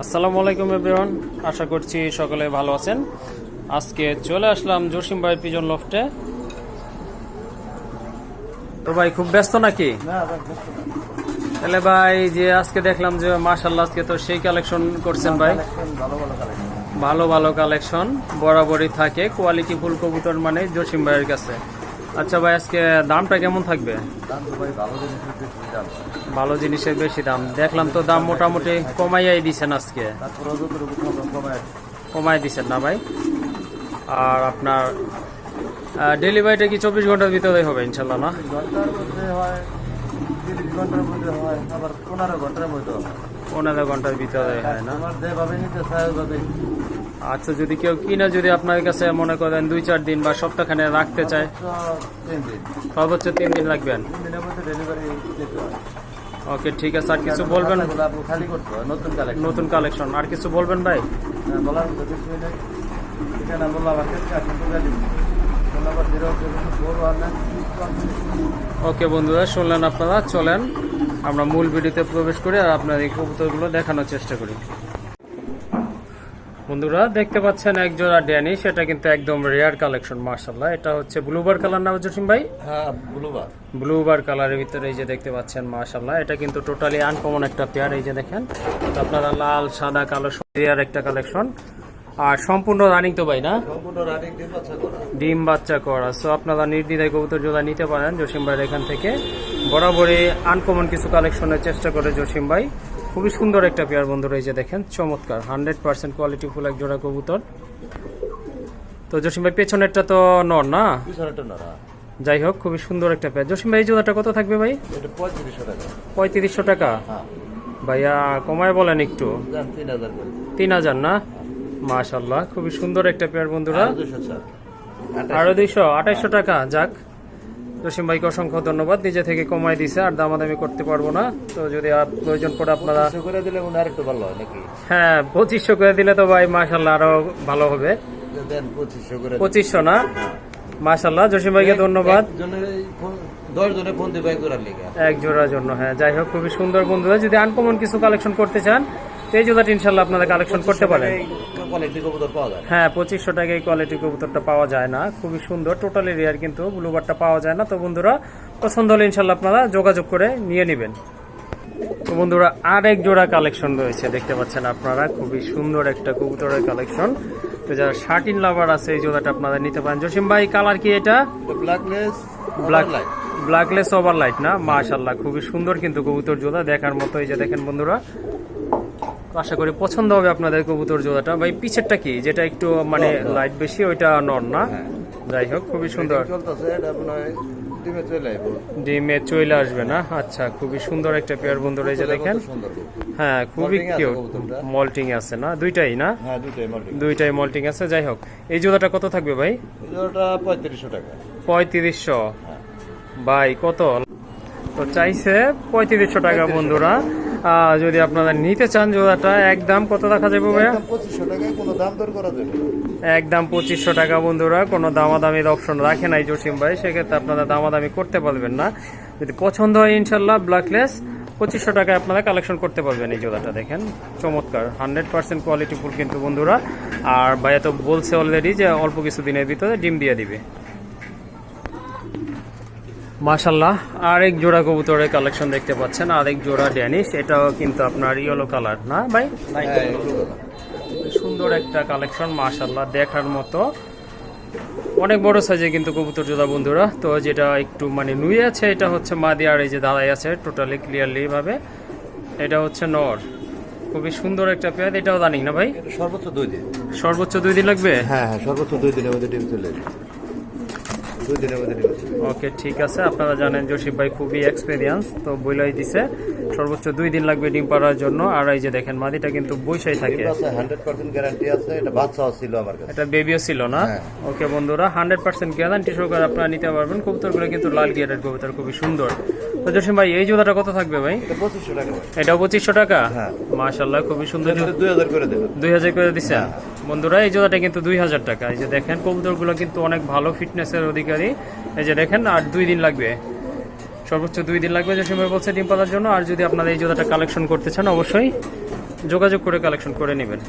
আসসালামু আলাইকুম এভরিওয়ান, আশা করছি সকলে ভালো আছেন। আজকে চলে আসলাম জসিম ভাইয়ের পিজন লফটে। তো ভাই খুব ব্যস্ত নাকি? তাহলে ভাই যে আজকে দেখলাম যে মাশাআল্লাহ আজকে তো সেই কালেকশন করছেন ভাই, ভালো ভালো কালেকশন বরাবরই থাকে। কোয়ালিটি ফুল কবুতর মানে জসিম ভাইয়ের কাছে। আচ্ছা ভাই, আজকে দামটা কেমন থাকবে? ভালো জিনিসের বেশি দাম দেখলাম তো, দাম মোটামুটি কমাইয়াই দিচ্ছেন আজকে, কমাই দিচ্ছেন না ভাই? আর আপনার ডেলিভারিটা কি 24 ঘন্টার ভিতরে হবে ইনশাল্লাহ? না, 15 ঘন্টার ভিতরে হয় না? আচ্ছা, যদি কেউ কিনা যদি আপনার কাছে মনে করেন 2-4 দিন বা সপ্তাহখানে রাখতে চায়, সর্বোচ্চ 3 দিন লাগবেন? ওকে, ঠিক আছে। আর কিছু বলবেন? নতুন কালেকশন আর কিছু বলবেন ভাই? ওকে বন্ধুরা, শুনলেন আপনারা, চলেন আমরা মূল ভিডিওতে প্রবেশ করি আর আপনার এই কবুতরগুলো দেখানোর চেষ্টা করি। বন্ধুরা দেখতে পাচ্ছেন এক জোড়া ড্যানি, সেটা কিন্তু একদম রেয়ার কালেকশন মাশাআল্লাহ। এটা হচ্ছে ব্লুবার কালার না জসিম ভাই? হ্যাঁ, ব্লুবার কালারের ভিতরে এই যে দেখতে পাচ্ছেন মাশাআল্লাহ। এটা কিন্তু টোটালি আনকমন একটা পেয়ার। এই যে দেখেন আপনারা, লাল সাদা কালো রেয়ার একটা কালেকশন। আর সম্পূর্ণ রানিং তো ভাই? না, ডিম বাচ্চা করা। সো আপনারা নির্দ্বিধায় কবুতর জোড়া নিতে পারেন জসিম ভাইয়ের এখান থেকে। বরাবরই আনকমন কিছু কালেকশনের চেষ্টা করে জসিম ভাই। খুবই সুন্দর একটা পেয়ার বন্ধুরা, এই যে দেখেন চমৎকার 100% কোয়ালিটি ফুল এক জোড়া কবুতর। তো জসিম ভাই পেছনেরটা তো নর না? যাই হোক, খুবই সুন্দর একটা পেয়ার। জসিম ভাই এই জোড়াটা কত থাকবে ভাই? 3500 টাকা। ভাইয়া কমায় বলেন একটু। 3000 না? মাশাআল্লাহ, খুবই সুন্দর একটা পেয়ার বন্ধুরা। আরো 200 টাকা। যাক, জসিম ভাইকে অসংখ্য ধন্যবাদ, নিজে থেকে কমাই দিছে, আর দামাদামি করতে পারবো না। তো যদি প্রয়োজন পড়ে আপনারা হ্যাঁ 2500 করে দিলে তো ভাই মাশাআল্লাহ আরো ভালো হবে। 2500 না? মাশাআল্লাহ, জসিম ভাইকে ধন্যবাদ। এক জোড়ার জন্য, হ্যাঁ। যাই হোক, খুবই সুন্দর বন্ধুরা। যদি আনকমন কিছু কালেকশন করতে চান তো এই জোড়াটা ইনশাল্লাহ আপনারা কালেকশন করতে পারেন। হ্যাঁ, 2500 টাকায় কোয়ালিটি কবুতরটা পাওয়া যায় না। খুবই সুন্দর, টোটালি রেয়ার, কিন্তু ব্লুবারটা পাওয়া যায় না। তো বন্ধুরা পছন্দ হলে ইনশাল্লাহ আপনারা যোগাযোগ করে নিয়ে নেবেন। তো বন্ধুরা আরেক জোড়া কালেকশন রয়েছে, দেখতে পাচ্ছেন আপনারা, খুবই সুন্দর একটা কবুতরের কালেকশন। তো যারা শার্টিন লাভার আছে এই জোড়াটা আপনারা নিতে পারেন। জসিম ভাই কালার কি এটা? ব্ল্যাকলেস ওভারলাইট না? মাশাআল্লাহ, খুবই সুন্দর কিন্তু কবুতর জোড়া, দেখার মতো। এই যে দেখেন বন্ধুরা, আশা করি পছন্দ হবে আপনাদের কবুতর জোড়াটা। ভাই পিছেরটা কি, যেটা একটু মানে লাইট বেশি, ওইটা নর না? যাই হোক, খুবই সুন্দর। ডিমে চলে আসবে না? আচ্ছা, খুবই সুন্দর একটা পেয়ার বন্ধুরা, এই যে দেখেন। হ্যাঁ, খুবই কিউট। মল্টিং আছে না? দুইটাই না? দুইটাই মল্টিং আছে। যাই হোক, এই জোড়াটা কত থাকবে ভাই? 3500 টাকা। 3500? ভাই কত তো চাইছে? 3500 টাকা বন্ধুরা। যদি আপনারা নিতে চান জোড়াটা, একদম কত রাখা যাবে ভাইয়া? 2500 টাকায় কোনো দাম দর করা যাবে? একদম 2500 টাকা বন্ধুরা। কোনো দামাদামির অপশন রাখে নাই জসিম ভাই, সেক্ষেত্রে আপনারা দামাদামি করতে পারবেন না। যদি পছন্দ হয় ইনশাল্লাহ ব্ল্যাকলেস 2500 টাকায় আপনারা কালেকশন করতে পারবেন। এই জোড়াটা দেখেন চমৎকার, 100% কোয়ালিটি ফুল কিন্তু বন্ধুরা। আর ভাইয়া তো বলছে অলরেডি যে অল্প কিছু দিনের ভিতরে ডিম দিয়ে দিবে। মাশাআল্লাহ, আরেক জোড়া কবুতরের কালেকশন দেখতে পাচ্ছেন, আরেক জোড়া ড্যানিশ। এটাও কিন্তু আপনার ইয়েলো কালার না ভাই? সুন্দর একটা কালেকশন মাশাআল্লাহ, দেখার মতো। অনেক বড় সাইজে কিন্তু কবুতর জোড়া বন্ধুরা। তো যেটা একটু মানে নুয়ে আছে এটা হচ্ছে মাদি, আর এই যে দাঁড়াই আছে টোটালি ক্লিয়ারলি ভাবে এটা হচ্ছে নর। খুবই সুন্দর একটা পেয়ার। এটাও রানিং না ভাই? সর্বোচ্চ 2 দিন। সর্বোচ্চ 2 দিন লাগবে? হ্যাঁ, সর্বোচ্চ 2 দিনের মধ্যে ডিম চলে যাবে। ওকে, ঠিক আছে। আপনারা জানেন জসিম ভাই খুবই এক্সপেরিয়েন্স, তো বইলাই দিছে সর্বোচ্চ 2 দিন লাগবে ডিম পাড়ার জন্য। আর এই যে দেখেন মাদিটা কিন্তু বৈশাই থাকে, 100% গ্যারান্টি আছে। এটা বাচ্চাও ছিল আমার কাছে, এটা বেবিও ছিল না? ওকে বন্ধুরা, 100% গ্যারান্টি সহকারে আপনারা নিতে পারবেন। কবুতরগুলো কিন্তু লাল গিয়ারের কবুতর, খুবই সুন্দর। তো জসিম ভাই এই জোড়াটা কত থাকবে ভাই? 2500 টাকা। এটাও 2500 টাকা? মাশাআল্লাহ, খুবই সুন্দর। 2000 করে দেব। 2000 করে দিছে বন্ধুরা। এই জোড়াটা কিন্তু 2000 টাকা। এই যে দেখেন কবুতরগুলো কিন্তু অনেক ভালো ফিটনেসের অধিকারী। এই যে দেখেন, আর 2 দিন লাগবে, সর্বোচ্চ 2 দিন লাগবে জসিম ভাই বলছে ডিম পাতার জন্য। আর যদি আপনারা এই জোড়াটা কালেকশন করতে চান অবশ্যই যোগাযোগ করে কালেকশন করে নেবেন।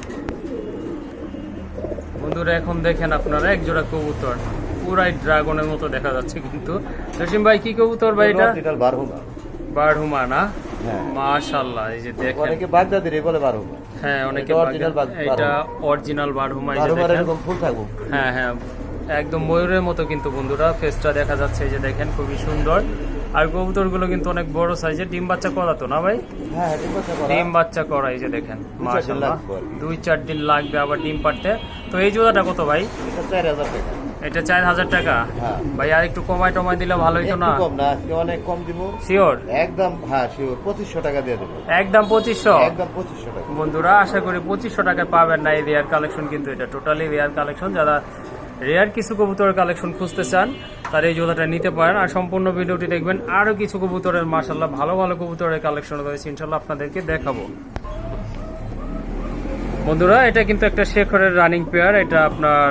বন্ধুরা এখন দেখেন আপনারা এক জোড়া কবুতর, পুরাই ড্রাগনের মতো দেখা যাচ্ছে। কিন্তু জসিম ভাই কি কবুতর ভাই এটা? বারহুমা না? হ্যাঁ। মাশাআল্লাহ, এই যে দেখেন অনেকে বাগদাদি বলে বারহুমা। হ্যাঁ, অনেকে এটা এটা অরিজিনাল বারহুমা। এই যে বারহুমার দেখেন, এরকম ফুল থাকবো। হ্যাঁ হ্যাঁ, একদম ময়ূরের মতো কিন্তু বন্ধুরা ফেসটা দেখা যাচ্ছে। এই যে দেখেন খুবই সুন্দর। আর কবুতরগুলো কিন্তু অনেক বড় সাইজের। ডিম বাচ্চা করা তো না ভাই? হ্যাঁ, ডিম বাচ্চা করা। ডিম বাচ্চা করা, এই যে দেখেন মাশাআল্লাহ, লাগবে আর কি। 2-4 দিন লাগবে আবার ডিম পাড়তে। তো এই জোড়াটা কত ভাই? এটা 4000 টাকা। এটা 4000 টাকা। হ্যাঁ। ভাই আর একটু কমাই টমাই দিলে ভালো হতো না? একটু কম না, আজকে অনেক কম দিব। শিওর? একদম, হ্যাঁ শিওর, 2500 টাকা দিয়ে দেবো। একদম 2500? একদম 2500 টাকা। বন্ধুরা আশা করি 2500 টাকায় পাবেন না এই রেয়ার কালেকশন। কিন্তু এটা টোটালি রেয়ার কালেকশন। যারা রেয়ার কিছু কবুতরের কালেকশন খুঁজতে চান তারা এই জোড়াটা নিতে পারেন। আর সম্পূর্ণ ভিডিওটি দেখবেন, আরো কিছু কবুতরের মাশাআল্লাহ ভালো ভালো কবুতরের কালেকশন রয়েছে, ইনশাআল্লাহ আপনাদেরকে দেখাবো। বন্ধুরা এটা কিন্তু একটা শেখরের রানিং পেয়ার। এটা আপনার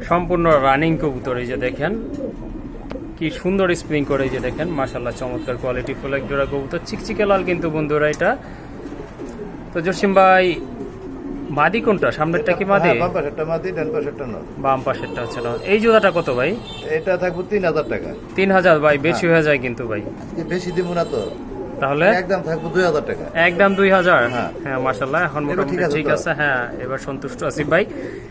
সম্পূর্ণ রানিং কবুতর। এই যে দেখেন কি সুন্দর স্প্রিং করে, এই যে দেখেন মাশাআল্লাহ চমৎকার কোয়ালিটি ফুল এক জোড়া কবুতর, চিকচিকে লাল কিন্তু বন্ধুরা এটা। তো জসিম ভাই মাদি কোনটা? সামনেরটা কি মাদি? বাম পাশেরটা মাদি, ডান পাশেরটা নর। বাম পাশেরটা হচ্ছে না। এই জোড়াটা কত ভাই? এটা থাকবে 3000 টাকা। 3000 ভাই বেশি হয়ে যায় কিন্তু ভাই। বেশি দিব না তো, তাহলে একদম থাকবে 2000 টাকা। একদম 2000? হ্যাঁ। হ্যাঁ মাশাআল্লাহ, এখন এবার মোটামুটি ঠিক আছে ঠিক তো? আছে। হ্যাঁ এবার সন্তুষ্ট আছি ভাই।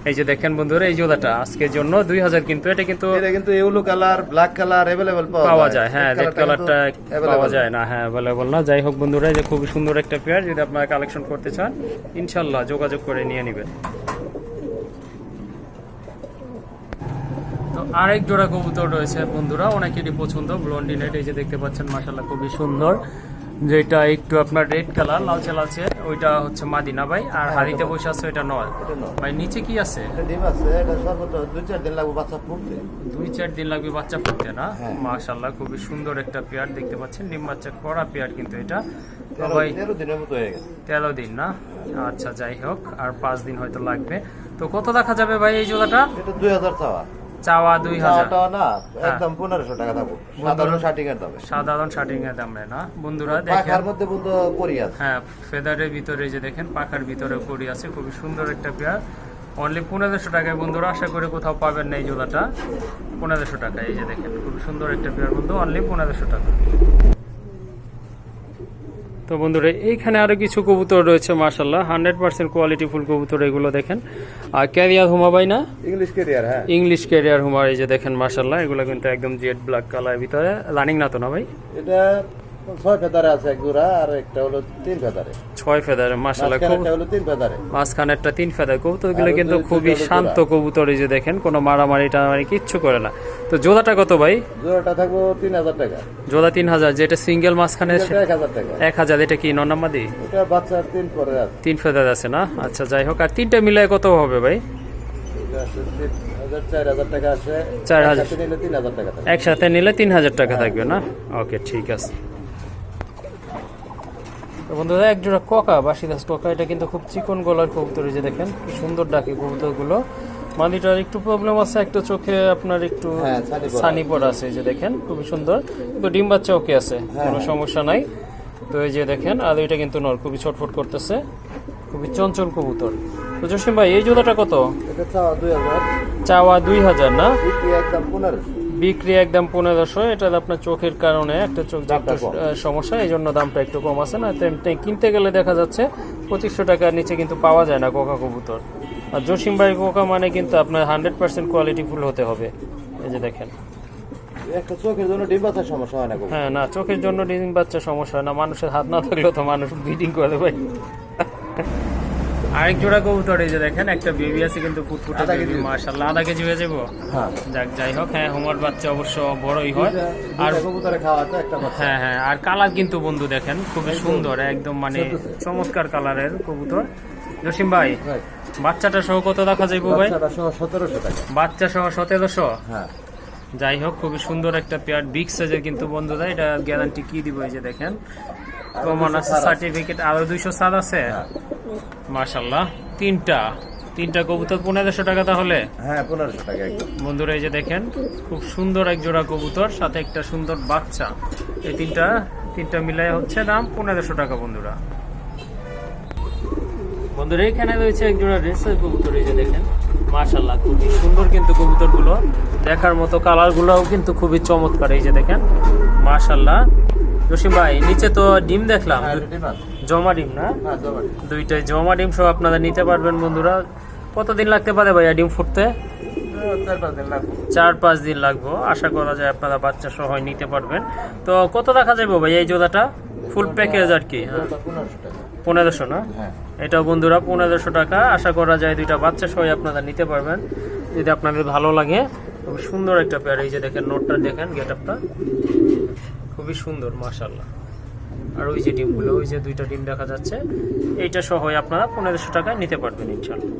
এই যে দেখেন বন্ধুরা এই জোড়াটা আজকের জন্য 2000, কিন্তু এটা কিন্তু এটা কিন্তু yellow colour, black colour available পাওয়া যায়। হ্যাঁ, রেড কালারটা available পাওয়া যায় না। হ্যাঁ अवेलेबल না। যাই হোক বন্ধুরা, এই যে খুবই সুন্দর একটা পেয়ার, যদি আপনারা কালেকশন করতে চান ইনশাআল্লাহ যোগাযোগ করে নিয়ে নেবেন। তো আরেক জোড়া কবুতর রয়েছে বন্ধুরা, অনেকেরই পছন্দ, ব্লন্ডিনেট। এই যে দেখতে পাচ্ছেন মাশাআল্লাহ খুবই সুন্দর, যেটা একটু আপনার রেড কালার লালচে লালচে, ওইটা হচ্ছে মাদিনা ভাই। আর হাড়িতে বসে আছে ওইটা নয় ভাই। নিচে কি আছে? এটা ডিম আছে, এটা সর্বোচ্চ 2-4 দিন লাগবে বাচ্চা ফুটতে। 2-4 দিন লাগবে বাচ্চা ফুটতে না? হ্যাঁ। মাশাআল্লাহ খুবই সুন্দর একটা পেয়ার দেখতে পাচ্ছেন, ডিম বাচ্চা করা পেয়ার কিন্তু এটা। তো ভাই 13 দিনের মতো হয়ে গেছে। 13 দিন না? আচ্ছা যাই হোক, আর 5 দিন হয়তো লাগবে। তো কত দেখা যাবে ভাই এই জোড়াটা? এটা 2000 চাওয়া। চাওয়া 2000? চাওয়াটা না, একদম 1500 টাকা থাকবে। সাধারণ শার্টিং এর দামে। সাধারণ শার্টিং এর দামে না বন্ধুরা? পাখার দেখেন মধ্যে বন্ধু করি আছে। হ্যাঁ, ফেদারের ভিতরে যে দেখেন পাখার ভিতরে করি আছে, খুবই সুন্দর একটা পেয়ার। অনলি 1500 টাকায় বন্ধুরা, আশা করি কোথাও পাবেন না এই জোড়াটা। 1500 টাকায়, এই যে দেখেন খুবই সুন্দর একটা পেয়ার বন্ধু, অনলি 1500 টাকা। তো বন্ধুরা এইখানে আরো কিছু কবুতর রয়েছে মাশাআল্লাহ, 100% কোয়ালিটি ফুল কবুতর এগুলো দেখেন। আর ক্যারিয়ার হুমা ভাই না? English career. হ্যাঁ, ইংলিশ ক্যারিয়ার হুমা, এই যে দেখেন মাশাআল্লাহ, এগুলো কিন্তু একদম জেড ব্ল্যাক কালার ভিতরে, রানিং না তো না ভাই? এটা 6 ফেদারে আছে এক জোড়া, আর একটা হলো 3 ফেদারে। 6 ফেদার মাশাআল্লাহ, খুব একটা হলো 3 ফেদারে। মাঝখানে একটা 3 ফেদার। কবুতরগুলো আর কিন্তু দুই খুবই জোড়া। শান্ত কবুতর, এই যে দেখেন কোনো মারামারি টারামারি কিচ্ছু করে না। তো জোড়াটা কত ভাই? জোড়াটা থাকবে 3000 টাকা। জোড়া 3000, যেটা সিঙ্গেল মাঝখানে এটা 1000 টাকা। 1000। এটা কি নন্নামাদি? এটা বাচ্চা 3 পরে আছে। 3 ফেদার আছে না? আচ্ছা যাই হোক, আর তিনটা মিলায় কত হবে ভাই? এটা আছে 4000 টাকা আছে। 4000 একসাথে নিলে 3000 টাকা থাকবে। একসাথে নিলে 3000 টাকা থাকবে না? ওকে ঠিক আছে। তো বন্ধুরা এক জোড়া কোকা, বাসিদাস কোকা, এটা কিন্তু খুব চিকন গলার কবুতর, এই যে দেখেন কি সুন্দর ডাকে কবুতরগুলো। মাদিটার একটু প্রবলেম আছে, একটা চোখে আপনার একটু হ্যাঁ, ছানি পড়া আছে, এই যে দেখেন খুবই সুন্দর, কিন্তু ডিম বাচ্চা ওকে আছে, কোনো সমস্যা নাই। তো এই যে দেখেন, আর এটা কিন্তু নর, খুবই ছটফট করতেছে, খুবই চঞ্চল কবুতর। তো জসিম ভাই এই জোড়াটা কত? এটা চাওয়া 2000, চাওয়া 2000 না? বিক্রি একদম 1500। বিক্রি একদম 1500। এটা আপনার চোখের কারণে, একটা চোখ যে দামটা একটু কম। সমস্যা, এই জন্য দামটা একটু কম আছে না। তেমনি কিনতে গেলে দেখা যাচ্ছে 2500 টাকার নিচে কিন্তু পাওয়া যায় না কোকা কবুতর। আর জসিম ভাই কোকা মানে কিন্তু আপনার 100% কোয়ালিটি ফুল হতে হবে, এই যে দেখেন। একটা চোখের জন্য ডিম বাচ্চার সমস্যা হয় না গো। হ্যাঁ না, চোখের জন্য ডিম বাচ্চা সমস্যা হয় না, মানুষের হাত না থাকলেও তো মানুষ ব্রিডিং করে ভাই। আরেক জোড়া কবুতর, এই যে দেখেন একটা বেবি আছে কিন্তু ফুটফুটে আধা বেবি, কেজি। মাশাআল্লাহ আধা কেজি হয়ে যাবো। হ্যাঁ, যাক যাই হোক, হ্যাঁ হোমার বাচ্চা অবশ্য বড়ই হয়। আর আর কবুতরে খাওয়া আছে একটা বাচ্চা। হ্যাঁ হ্যাঁ, আর কালার কিন্তু বন্ধু দেখেন খুবই সুন্দর, একদম মানে চমৎকার কালারের কবুতর। জসিম ভাই ভাই, বাচ্চাটা সহ কত দেখা যাইবো ভাই? বাচ্চাটা সহ 1700 টাকা। বাচ্চা সহ 1700? হ্যাঁ, যাই হোক খুবই সুন্দর একটা পেয়ার, বিগ সাইজের কিন্তু বন্ধুরা। এটা গ্যারান্টি কি দিব, এই যে দেখেন প্রমাণ আছে, সার্টিফিকেট, আরো 207 আছে। হ্যাঁ। মাশাআল্লাহ, তিনটা কবুতর 1500 টাকা তাহলে? হ্যাঁ, 1500 টাকা একদম। বন্ধুরা এই যে দেখেন খুব সুন্দর এক জোড়া কবুতর, সাথে একটা সুন্দর বাচ্চা, এই তিনটা মিলাই হচ্ছে দাম 1500 টাকা বন্ধুরা। বন্ধুরা এখানে রয়েছে এক জোড়া রেসার কবুতর, এই যে দেখেন মাশাআল্লাহ খুবই সুন্দর কিন্তু কবুতরগুলো দেখার মতো, কালারগুলোও কিন্তু খুবই চমৎকার। এই যে দেখেন মাশাআল্লাহ। জসিম ভাই নিচে তো ডিম দেখলাম, জমা ডিম না? দুইটাই জমা ডিম সহ আপনারা নিতে পারবেন বন্ধুরা। কতদিন লাগতে পারে ভাইয়া ডিম ফুটতে? 4-5 দিন লাগবে। আশা করা যায় আপনারা বাচ্চা সহ নিতে পারবেন। তো কত রাখা যাবে ভাই এই জোড়াটা? ফুল প্যাকেজ আর কি? 1500 না? এটাও বন্ধুরা 1500 টাকা। আশা করা যায় দুইটা বাচ্চা সহ আপনারা নিতে পারবেন যদি আপনাদের ভালো লাগে। খুবই সুন্দর একটা পেয়ার। এই যে দেখেন নোটটা দেখেন, গেট আপটা খুবই সুন্দর মাশাআল্লাহ। আর ওই যে ডিমগুলো, ওই যে দুইটা ডিম দেখা যাচ্ছে, এইটা সহ আপনারা 1500 টাকায় নিতে পারবেন ইনশাআল্লাহ।